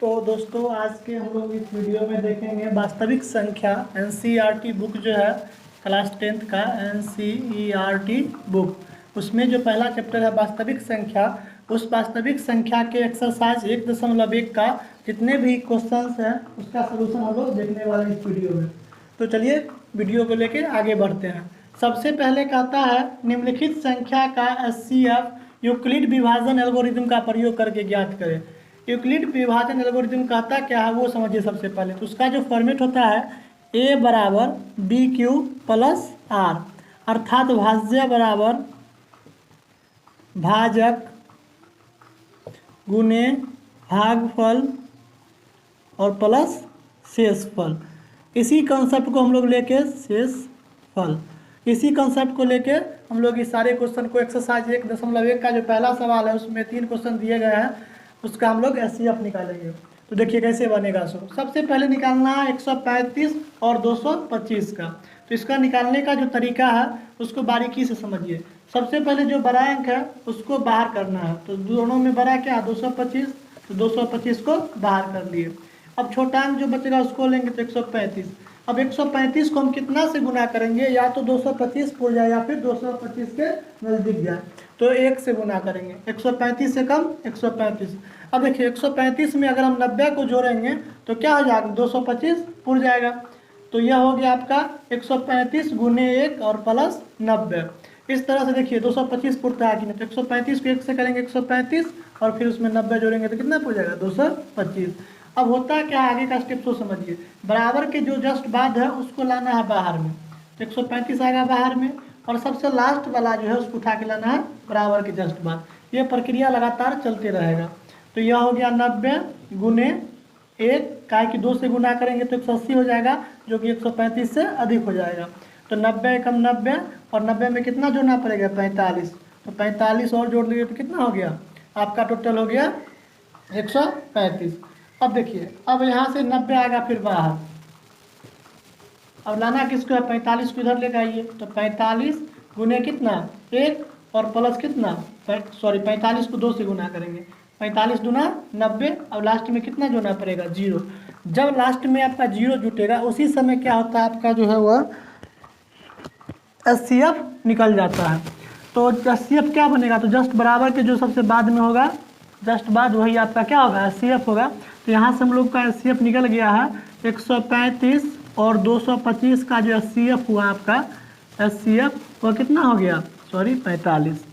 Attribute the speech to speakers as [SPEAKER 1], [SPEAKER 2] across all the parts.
[SPEAKER 1] तो दोस्तों आज के हम लोग इस वीडियो में देखेंगे वास्तविक संख्या एनसीईआरटी बुक जो है क्लास 10th का एनसीईआरटी बुक, उसमें जो पहला चैप्टर है वास्तविक संख्या, उस वास्तविक संख्या के एक्सरसाइज 1.1 का जितने भी क्वेश्चंस हैं उसका सलूशन हम लोग देखने वाले हैं इस वीडियो में। तो चलिए वीडियो को लेके आगे बढ़ते हैं। सबसे पहले कहता है निम्नलिखित संख्या का एचसीएफ यूक्लिड विभाजन एल्गोरिथम का प्रयोग करके ज्ञात करें। यूक्लिड विभाजन एल्गोरिथम कहता क्या है वो समझिए। सबसे पहले तो उसका जो फॉर्मेट होता है a बराबर बी क्यू प्लस आर, अर्थात भाज्य बराबर भाजक गुने भागफल और प्लस शेषफल। इसी कंसेप्ट को हम लोग लेके शेषफल, इसी कंसेप्ट को लेके हम लोग इस सारे क्वेश्चन को एक्सरसाइज 1.1 का जो पहला सवाल है उसमें 3 क्वेश्चन दिए गए हैं, उसका हम लोग एचसीएफ निकालेंगे। तो देखिए कैसे बनेगा। सबसे पहले निकालना है 135 और 225 का। तो इसका निकालने का जो तरीका है उसको बारीकी से समझिए। सबसे पहले जो बड़ा अंक है उसको बाहर करना है। तो दोनों में बड़ा क्या 225, तो 225 को बाहर कर लिए। अब छोटा अंक जो बचेगा उसको लेंगे तो 135। अब 135 को हम कितना से गुना करेंगे, या तो 225 पूर जाए या फिर 225 के नज़दीक जाए, तो 1 से गुना करेंगे। 135 से कम 135। अब देखिए 135 में अगर हम 90 को जोड़ेंगे तो क्या हो जाएगा, 225 पूर जाएगा। तो यह हो गया आपका 135 गुने 1 और प्लस 90। इस तरह से देखिए 225 पुरता है कि नहीं, तो 135 को 1 से करेंगे 135 और फिर उसमें 90 जोड़ेंगे तो कितना पूर जाएगा 225। अब होता है क्या, आगे का स्टेप तो समझिए। बराबर के जो जस्ट बाद है उसको लाना है बाहर में, तो 135 आएगा बाहर में, और सबसे लास्ट वाला जो है उसको उठा के लाना है बराबर के जस्ट बाद। ये प्रक्रिया लगातार चलते रहेगा। तो यह हो गया 90 गुने 1, काय कि 2 से गुना करेंगे तो 180 हो जाएगा, जो कि 135 से अधिक हो जाएगा। तो 90 कम 90, और 90 में कितना जोड़ना पड़ेगा 45। तो 45 और जोड़ लीजिए तो कितना हो गया आपका, टोटल हो गया 135। अब देखिए अब यहाँ से 90 आएगा फिर बाहर। अब लाना किसको है, 45 को इधर लेकर आइए। तो 45 गुने कितना 1 और प्लस कितना 45 को 2 से गुना करेंगे, 45 दूना 90। अब लास्ट में कितना जोड़ना पड़ेगा 0। जब लास्ट में आपका 0 जुटेगा उसी समय क्या होता है आपका जो है वह एचसीएफ निकल जाता है। तो एचसीएफ क्या बनेगा, तो जस्ट बराबर के जो सबसे बाद में होगा जस्ट बाद वही आपका क्या होगा एचसीएफ होगा। तो यहाँ से हम लोग का एचसीएफ निकल गया है 135 और 225 का जो एचसीएफ हुआ आपका एचसीएफ वह कितना हो गया 45।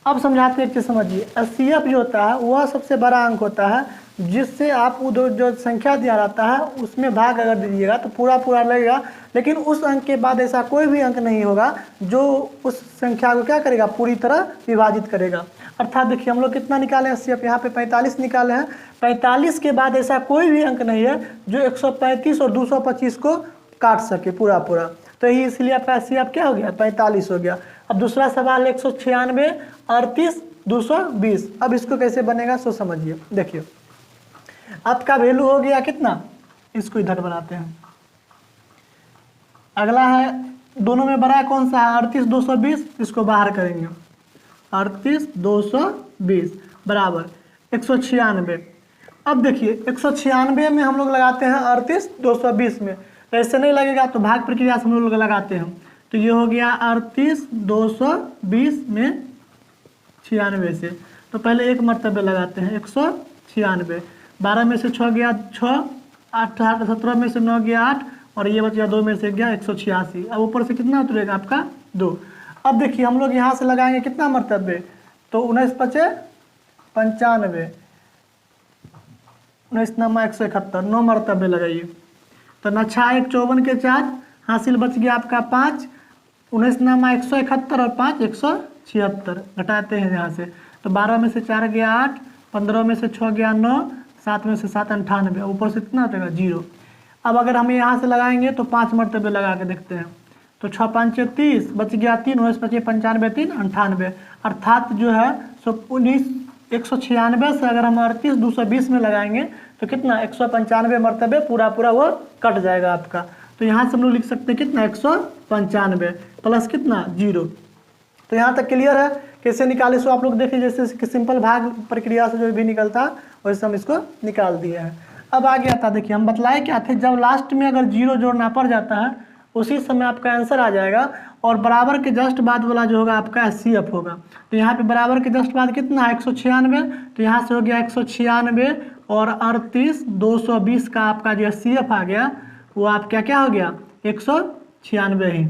[SPEAKER 1] अब समझाते हैं कि समझिए एचसीएफ जो होता है वह सबसे बड़ा अंक होता है जिससे आप उधर जो संख्या दिया रहता है उसमें भाग अगर दीजिएगा तो पूरा पूरा लगेगा, लेकिन उस अंक के बाद ऐसा कोई भी अंक नहीं होगा जो उस संख्या को क्या करेगा पूरी तरह विभाजित करेगा। अर्थात देखिए हम लोग कितना निकाले एचसीएफ, यहाँ पे 45 निकाले हैं। 45 के बाद ऐसा कोई भी अंक नहीं है जो 135 और 225 को काट सके पूरा पूरा। तो यही इसलिए आपका एचसीएफ क्या हो गया 45 हो गया। अब दूसरा सवाल 196 38 220। अब इसको कैसे बनेगा सो समझिए। देखिए आपका वैल्यू हो गया कितना, इसको इधर बनाते हैं। अगला है दोनों में बड़ा कौन सा है 38 220, इसको बाहर करेंगे 38 220 बराबर 196। अब देखिए 196 में हम लोग लगाते हैं 38 220 में, ऐसे नहीं लगेगा तो भाग प्रक्रिया से हम लोग लगाते हैं। तो ये हो गया 38 220 में 96 से। तो पहले एक मरतबे लगाते हैं 196। 12 में से 6 गया 6, 8 17 में से 9 गया 8, और ये बच गया 2 में से गया 186। अब ऊपर से कितना उतरेगा आपका 2। अब देखिए हम लोग यहाँ से लगाएंगे कितना मरतबे, तो 19 पचे 95, 19 नमा 171, 9 मरतबे लगाइए। तो न 6 1 54 के 4 हासिल बच गया आपका 5, 19 नमा 171 और 5 176 घटाते हैं यहाँ से। तो 12 में से 4 गया 8, 15 में से 6 गया 9, 7 में से 7 98, ऊपर से कितना उठेगा 0। अब अगर हम यहाँ से लगाएंगे तो 5 मरतबे लगा के देखते हैं। तो 6 5 30 बच गया 3, 19 25 95 3 98, अर्थात जो है 196 से अगर हम 38 220 में लगाएंगे तो कितना 195 मरतबे पूरा पूरा वो कट जाएगा आपका। तो यहाँ से हम लोग लिख सकते हैं कितना 195 प्लस कितना 0। तो यहाँ तक क्लियर है। कैसे निकाले सो आप लोग देखिए, जैसे कि सिंपल भाग प्रक्रिया से जो भी निकलता है वैसे हम इसको निकाल दिए हैं। अब आगे आता देखिए, हम बतलाए क्या थे, जब लास्ट में अगर जीरो जोड़ना पड़ जाता है उसी समय आपका आंसर आ जाएगा, और बराबर के जस्ट बाद वाला जो होगा आपका CF होगा। तो यहाँ पे बराबर के जस्ट बाद कितना है 196, तो यहाँ से हो गया 196 और 38 220 का आपका जो CF आ गया वो आप क्या क्या हो गया 196 ही।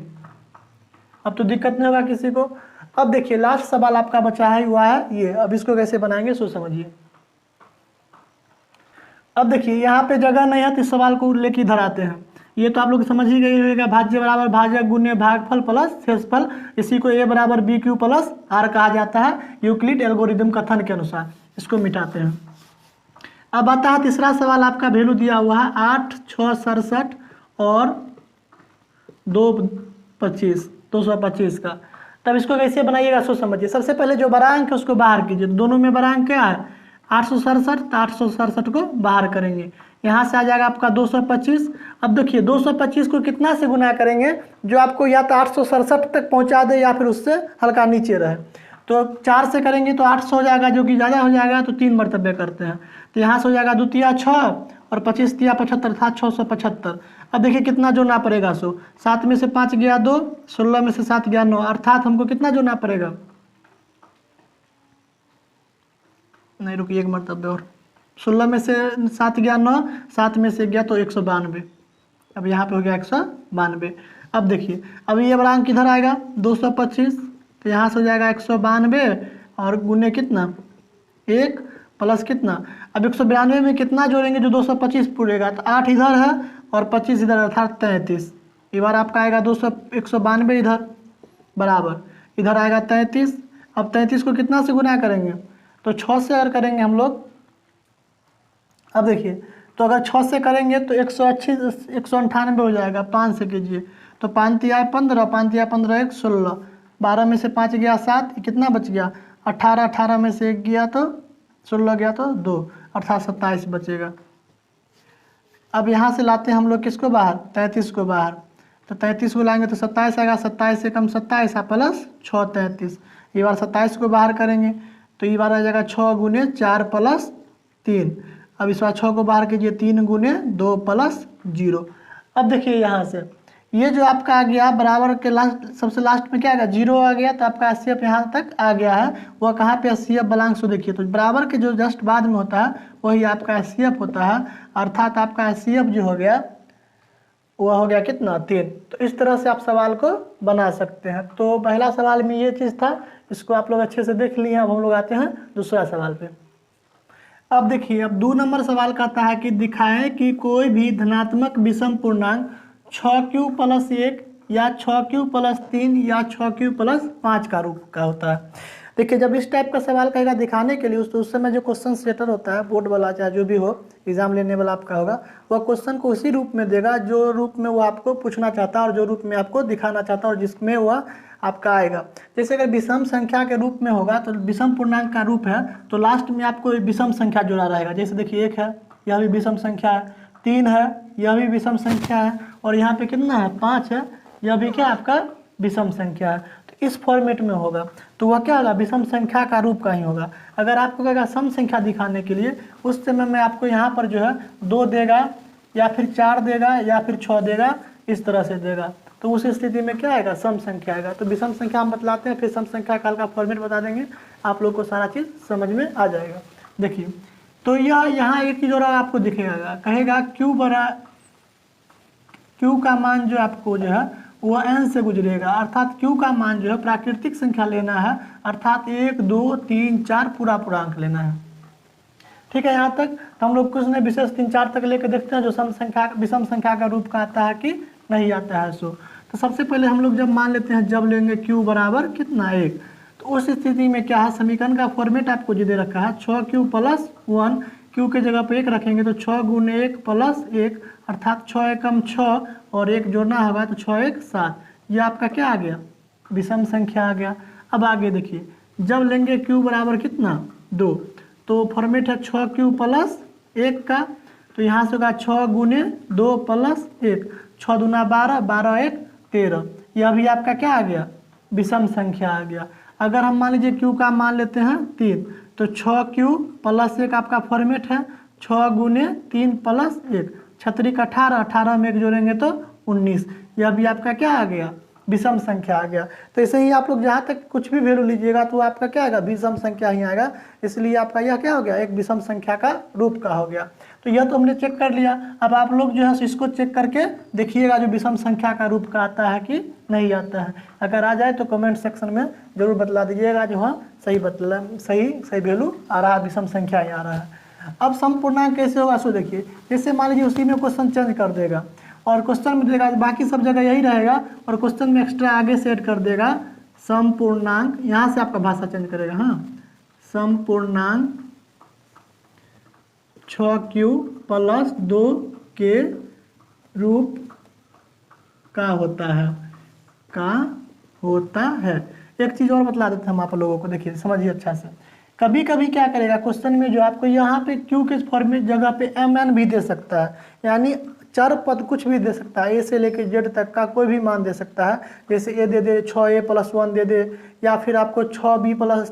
[SPEAKER 1] अब तो दिक्कत नहीं होगा किसी को। अब देखिए लास्ट सवाल आपका बचा है हुआ है ये, अब इसको कैसे बनाएंगे सो समझिए। अब देखिए यहाँ पे जगह नहीं है तो इस सवाल को लेके इधर आते हैं। ये तो आप लोग समझ ही गए होगा, भाज्य बराबर भाजक गुण्य भागफल प्लस शेषफल, इसी को A बराबर BQ प्लस R कहा जाता है यूक्लिड एल्गोरिदम कथन के अनुसार। इसको मिटाते हैं। अब आता है तीसरा सवाल, आपका वैल्यू दिया हुआ है 8 6 67 और 225 का। तब इसको कैसे बनाइएगा सो समझिए। सबसे पहले जो बड़ा अंक है उसको बाहर कीजिए, दोनों में बड़ा अंक क्या है 867, तो 867 को बाहर करेंगे, यहाँ से आ जाएगा आपका 225। अब देखिए 225 को कितना से गुना करेंगे जो आपको या तो 867 तक पहुँचा दे या फिर उससे हल्का नीचे रहे। तो 4 से करेंगे तो 800 हो जाएगा, जो कि ज़्यादा हो जाएगा, तो 3 मरतबे करते हैं। तो यहाँ से हो जाएगा 2 तिया 6 और 25 तिया 75 था 675। अब देखिए कितना जोड़ना पड़ेगा सो, 7 में से 5 गया 2, 16 में से 7 गया 9, अर्थात हमको कितना जोड़ना पड़ेगा, नहीं रुकिए एक मरतबे और, 16 में से 7 गया 9, 7 में से गया तो 192। अब यहाँ पे हो गया 192। अब देखिए अब ये बड़ा अंक किधर आएगा 225, तो यहाँ से हो जाएगा 192 और गुने कितना 1 प्लस कितना, अब 192 में कितना जोड़ेंगे जो 225 पूरेगा, तो 8 इधर है और 25 इधर, अर्थात 33। ये बार आपका आएगा 192 इधर बराबर, इधर आएगा 33। अब 33 को कितना से गुना करेंगे, तो 6 से अगर करेंगे हम लोग। अब देखिए तो अगर 6 से करेंगे तो 198 हो जाएगा, 5 से कीजिए तो 5 तिया 15, 5 तिया 15 1 16, 12 में से 5 गया 7, कितना बच गया 18, 18 में से 1 गया तो 16 गया तो 2, अर्थात 27 बचेगा। अब यहाँ से लाते हैं हम लोग किसको बाहर 33 को बाहर, तो 33 को लाएंगे तो 27 आएगा, 27 से कम 27 प्लस 6 33। ये बार 27 को बाहर करेंगे तो ये बार आ जाएगा 6 गुने 4 प्लस 3। अब इस बार 6 को बाहर कीजिए 3 गुने 2 प्लस 0। अब देखिए यहाँ से ये जो आपका आ गया बराबर के लास्ट सबसे लास्ट में क्या आएगा 0 आ गया, तो आपका CF यहाँ तक आ गया है। वह कहाँ पे CF बलांक सो देखिए, तो बराबर के जो जस्ट बाद में होता है वही आपका CF होता है, अर्थात आपका CF जो हो गया वह हो गया कितना 3। तो इस तरह से आप सवाल को बना सकते हैं। तो पहला सवाल में ये चीज़ था, इसको आप लोग अच्छे से देख लिए। अब हम लोग आते हैं दूसरा सवाल पे। अब देखिए अब 2 नंबर सवाल कहता है कि दिखाएं कि कोई भी धनात्मक विषम पूर्णांक 6q प्लस 1 या 6q प्लस 3 या 6q प्लस 5 का रूप का होता है। देखिए जब इस टाइप का सवाल कहेगा दिखाने के लिए उस समय जो क्वेश्चन सेटर होता है बोर्ड वाला चाहे जो भी हो एग्जाम लेने वाला आपका होगा, वह क्वेश्चन को उसी रूप में देगा जो रूप में वो आपको पूछना चाहता है और जो रूप में आपको दिखाना चाहता है और जिसमें वह आपका आएगा। जैसे अगर विषम संख्या के रूप में होगा तो विषम पूर्णांक का रूप है तो लास्ट में आपको विषम संख्या जुड़ा रहेगा। जैसे देखिए 1 है, यह भी विषम संख्या है, 3 है, यह भी विषम संख्या है, और यहाँ पे कितना है 5 है, यह भी क्या आपका विषम संख्या है। तो इस फॉर्मेट में होगा तो वह क्या होगा विषम संख्या का रूप का ही होगा। अगर आपको कहेगा सम संख्या दिखाने के लिए उस समय में आपको यहाँ पर जो है 2 देगा या फिर 4 देगा या फिर 6 देगा, इस तरह से देगा। तो उस स्थिति में क्या आएगा सम संख्या आएगा। तो विषम संख्या हम बतलाते हैं, फिर सम संख्या का फॉर्मेट बता देंगे, आप लोग को सारा चीज़ समझ में आ जाएगा। देखिए तो यह यहाँ एक चीज़ और आपको दिखेगा, कहेगा Q का मान जो आपको जो है वह n से गुजरेगा, अर्थात Q का मान जो है प्राकृतिक संख्या लेना है, अर्थात 1 2 3 4 पूरा अंक लेना है। ठीक है यहाँ तक। तो हम लोग कुछ नहीं विशेष 3 4 तक लेकर देखते हैं जो सम संख्या विषम संख्या का रूप का आता है कि नहीं आता है सो। तो सबसे पहले हम लोग जब मान लेते हैं जब लेंगे Q बराबर कितना 1, तो उस स्थिति में क्या है समीकरण का फॉर्मेट आपको जो दे रखा है 6q प्लस 1, Q के जगह पे 1 रखेंगे तो 6 गुने 1 प्लस 1, अर्थात 6 एकम 6 और 1 जोड़ना होगा तो 6 1 7। ये आपका क्या आ गया विषम संख्या आ गया। अब आगे देखिए जब लेंगे Q बराबर कितना 2, तो फॉर्मेट है 6q प्लस 1 का, तो यहाँ से होगा 6 गुने 2 प्लस 1, 6 दूना 12, 12 1 13। यह भी आपका क्या आ गया विषम संख्या आ गया। अगर हम मान लीजिए क्यू का मान लेते हैं 3, तो 6Q प्लस 1 आपका फॉर्मेट है 6 गुने 3 प्लस 1, 6 18, 18 में 1 जोड़ेंगे तो 19। यह भी आपका क्या आ गया, विषम संख्या आ गया। तो ऐसे ही आप लोग जहाँ तक कुछ भी वैल्यू लीजिएगा तो आपका क्या आएगा, विषम संख्या ही आएगा। इसलिए आपका यह क्या हो गया, एक विषम संख्या का रूप का हो गया। तो यह तो हमने चेक कर लिया। अब आप लोग जो है इसको चेक करके देखिएगा जो विषम संख्या का रूप का आता है कि नहीं आता है। अगर आ जाए तो कमेंट सेक्शन में जरूर बतला दीजिएगा जो हाँ सही वैल्यू आ रहा है, विषम संख्या ही आ रहा है। अब समपूर्णांक कैसे होगा सो देखिए, जैसे मान लीजिए उसी में क्वेश्चन चेंज कर देगा और क्वेश्चन में देगा, बाकी सब जगह यही रहेगा और क्वेश्चन में एक्स्ट्रा आगे से ऐड कर देगा समपूर्णांक, यहाँ से आपका भाषा चेंज करेगा। हाँ, समपूर्णांक 6Q प्लस 2 के रूप का होता है। एक चीज़ और बतला देते हैं हम आप लोगों को, देखिए समझिए अच्छा से। कभी कभी क्या करेगा क्वेश्चन में जो आपको यहाँ पे Q के फॉर्मेट जगह पे MN भी दे सकता है, यानी चर पद कुछ भी दे सकता है, ए से लेके जेड तक का कोई भी मान दे सकता है। जैसे ए दे दे 6A + 1 दे दे, या फिर आपको 6B +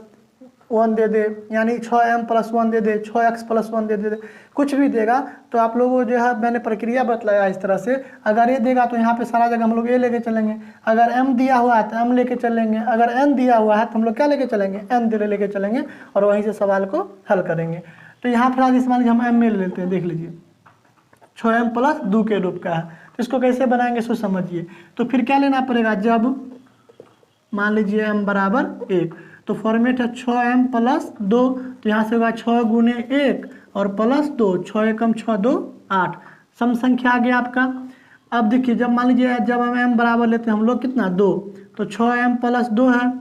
[SPEAKER 1] 1 दे दे, यानी 6M + 1 दे दे, 6X + 1 दे दे, कुछ भी देगा। तो आप लोगों को जो है मैंने प्रक्रिया बतलाया इस तरह से, अगर ये देगा तो यहाँ पे सारा जगह हम लोग ए लेके चलेंगे, अगर M दिया हुआ है तो M लेके चलेंगे, अगर N दिया हुआ है तो हम लोग क्या लेके चलेंगे, N लेके चलेंगे और वहीं से सवाल को हल करेंगे। तो यहाँ फिर आज इस मान लीजिए हम M ले लेते हैं, देख लीजिए 6M + 2 के रूप का है। तो इसको कैसे बनाएंगे सो समझिए। तो फिर क्या लेना पड़ेगा, जब मान लीजिए M = 1 तो फॉर्मेट है 6M + 2, तो यहाँ से होगा 6 गुने 1 और प्लस 2, 6 एकम 6 2 8, सम संख्या आ गया आपका। अब देखिए जब मान लीजिए जब हम M बराबर लेते हैं हम लोग कितना 2, तो 6M + 2 है,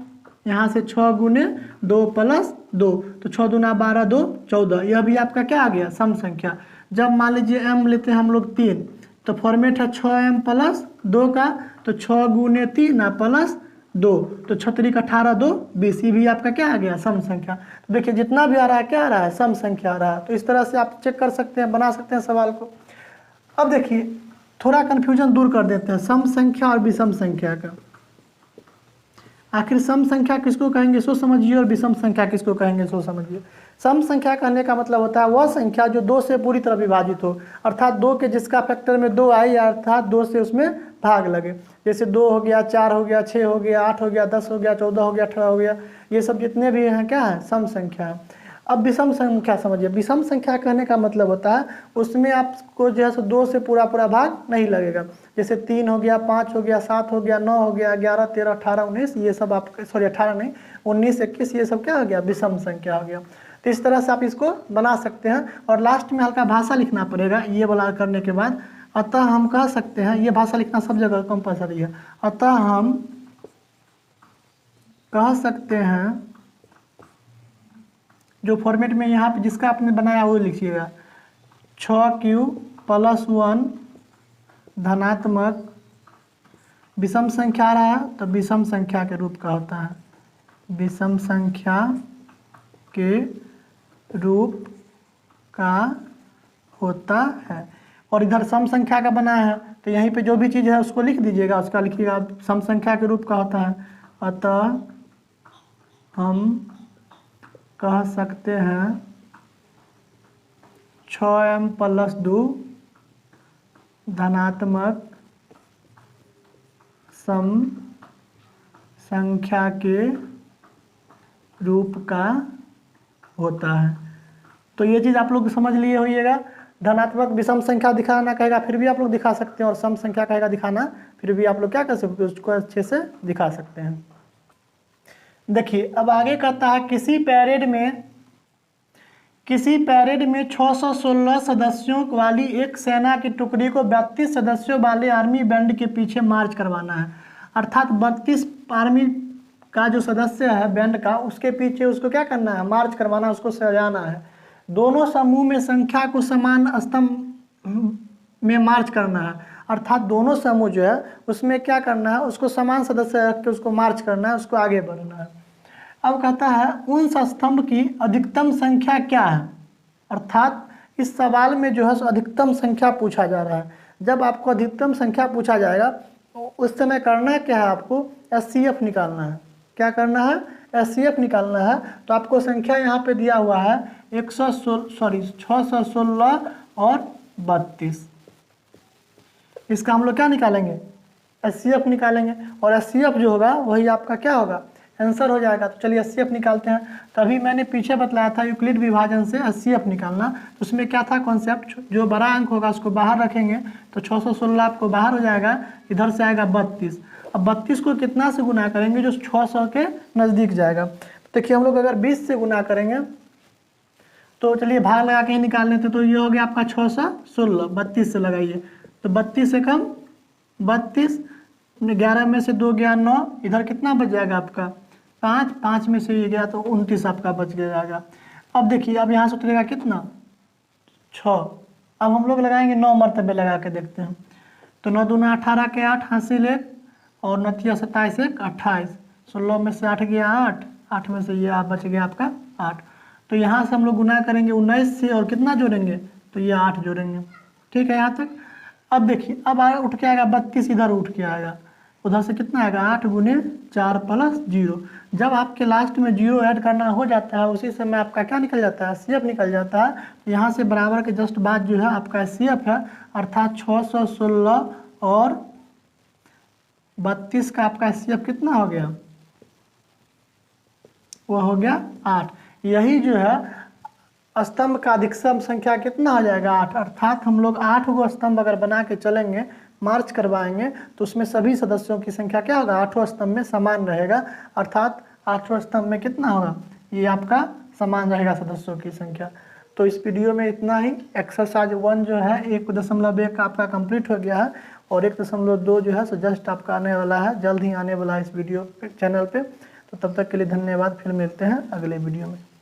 [SPEAKER 1] यहाँ से 6 गुने 2 + 2, तो 6 दूना 12 2 14, यह भी आपका क्या आ गया, सम संख्या। जब मान लीजिए M लेते हैं हम लोग 3, तो फॉर्मेट है 6M + 2 का, तो 6 गुने 3 + 2, तो 6 18 2 20, ये भी आपका क्या आ गया, सम संख्या। तो देखिए जितना भी आ रहा है क्या आ रहा है, सम संख्या आ रहा है। तो इस तरह से आप चेक कर सकते हैं, बना सकते हैं सवाल को। अब देखिए थोड़ा कन्फ्यूजन दूर कर देते हैं सम संख्या और विषम संख्या का। आखिर सम संख्या किसको कहेंगे सो समझिए और विषम संख्या किसको कहेंगे सो समझिए। सम संख्या कहने का मतलब होता है वह संख्या जो 2 से पूरी तरह विभाजित हो, अर्थात 2 के जिसका फैक्टर में 2 आए, अर्थात 2 से उसमें भाग लगे। जैसे 2 हो गया, 4 हो गया, 6 हो गया, 8 हो गया, 10 हो गया, 14 हो गया, 18 हो गया, ये सब जितने भी हैं क्या है, सम संख्या है। अब विषम संख्या समझिए। विषम संख्या कहने का मतलब होता है उसमें आपको जो है 2 से पूरा भाग नहीं लगेगा। जैसे 3 हो गया, 5 हो गया, 7 हो गया, 9 हो गया, 11 13 18 19, ये सब आप 18 नहीं 19 21, ये सब क्या हो गया, विषम संख्या हो गया। तो इस तरह से आप इसको बना सकते हैं। और लास्ट में हल्का भाषा लिखना पड़ेगा ये वाला करने के बाद। अतः हम कह सकते हैं, ये भाषा लिखना सब जगह कंपल्सरी है। अतः हम कह सकते हैं, जो फॉर्मेट में यहाँ पे जिसका आपने बनाया वो लिखिएगा, 6Q + 1 धनात्मक विषम संख्या आ रहा है तो विषम संख्या के रूप का होता है, विषम संख्या के रूप का होता है। और इधर सम संख्या का बना है तो यहीं पे जो भी चीज़ है उसको लिख दीजिएगा, उसका लिखिएगा सम संख्या के रूप का होता है। अतः हम कह सकते हैं 6M + 2 धनात्मक सम संख्या के रूप का होता है। तो ये चीज़ आप लोग समझ लिए होइएगा। धनात्मक विषम संख्या दिखाना कहेगा फिर भी आप लोग दिखा सकते हैं, और सम संख्या कहेगा दिखाना फिर भी आप लोग क्या कर सकते हैं, उसको अच्छे से दिखा सकते हैं। देखिए अब आगे कहता है किसी पैरेड में 616 सदस्यों वाली एक सेना की टुकड़ी को 32 सदस्यों वाले आर्मी बैंड के पीछे मार्च करवाना है। अर्थात 32 आर्मी का जो सदस्य है बैंड का, उसके पीछे उसको क्या करना है, मार्च करवाना, उसको सजाना है। दोनों समूह में संख्या को समान स्तंभ में मार्च करना है, अर्थात दोनों समूह जो है उसमें क्या करना है, उसको समान सदस्य रख के उसको मार्च करना है, उसको आगे बढ़ना है। अब कहता है उन स्तंभ की अधिकतम संख्या क्या है। अर्थात इस सवाल में जो है सो अधिकतम संख्या पूछा जा रहा है। जब आपको अधिकतम संख्या पूछा जाएगा तो उस समय करना क्या है, आपको SCF निकालना है। क्या करना है, HCF निकालना है तो आपको संख्या यहाँ पे दिया हुआ है 616 और 32। इसका हम लोग क्या निकालेंगे, HCF निकालेंगे, और HCF जो होगा वही आपका क्या होगा, आंसर हो जाएगा। तो चलिए HCF निकालते हैं। तभी मैंने पीछे बतलाया था यूक्लिड विभाजन से HCF निकालना, तो उसमें क्या था कॉन्सेप्ट, जो बड़ा अंक होगा उसको बाहर रखेंगे तो 616 आपको बाहर हो जाएगा, इधर से आएगा 32। अब 32 को कितना से गुना करेंगे जो 600 के नज़दीक जाएगा। तो देखिए हम लोग अगर 20 से गुना करेंगे तो चलिए भाग लगा के ही निकाल लेते, तो ये हो गया आपका 616, 32 से लगाइए तो 32 से कम 32, 11 में से 2 गया 9, इधर कितना बच जाएगा आपका 5, 5 में से ये गया तो 29 आपका बच जाएगा। अब देखिए अब यहाँ से उतरेगा कितना 6। अब हम लोग लगाएंगे 9 मरतबे लगा के देखते हैं, तो 9 दूना 18 के 8 हासिल 1 और 9 27 1 28, 16 में से 8 गया 8, 8 में से ये आप बच गया आपका 8। तो यहाँ से हम लोग गुना करेंगे 19 से और कितना जोड़ेंगे तो ये 8 जोड़ेंगे। ठीक है यहाँ तक। अब देखिए अब उठ के आएगा 32, इधर उठ के आएगा, उधर से कितना आएगा 8 गुने 4 प्लस 0। जब आपके लास्ट में 0 ऐड करना हो जाता है उसी समय आपका क्या निकल जाता है, HCF निकल जाता है। तो यहाँ से बराबर के जस्ट बाद जो है आपका HCF है, अर्थात 616 और 32 का आपका HCF कितना हो गया, वो हो गया 8। यही जो है स्तंभ का अधिकतम संख्या कितना हो जाएगा 8, अर्थात हम लोग 8 गो स्तंभ अगर बना के चलेंगे, मार्च करवाएंगे तो उसमें सभी सदस्यों की संख्या क्या होगा 8 स्तंभ में समान रहेगा, अर्थात 8 स्तंभ में कितना होगा, ये आपका समान रहेगा सदस्यों की संख्या। तो इस वीडियो में इतना ही। एक्सरसाइज 1 जो है 1.1 आपका कंप्लीट हो गया है और 1.2 जो है सो जस्ट आपका आने वाला है, जल्द ही आने वाला है इस वीडियो चैनल पे। तो तब तक के लिए धन्यवाद, फिर मिलते हैं अगले वीडियो में।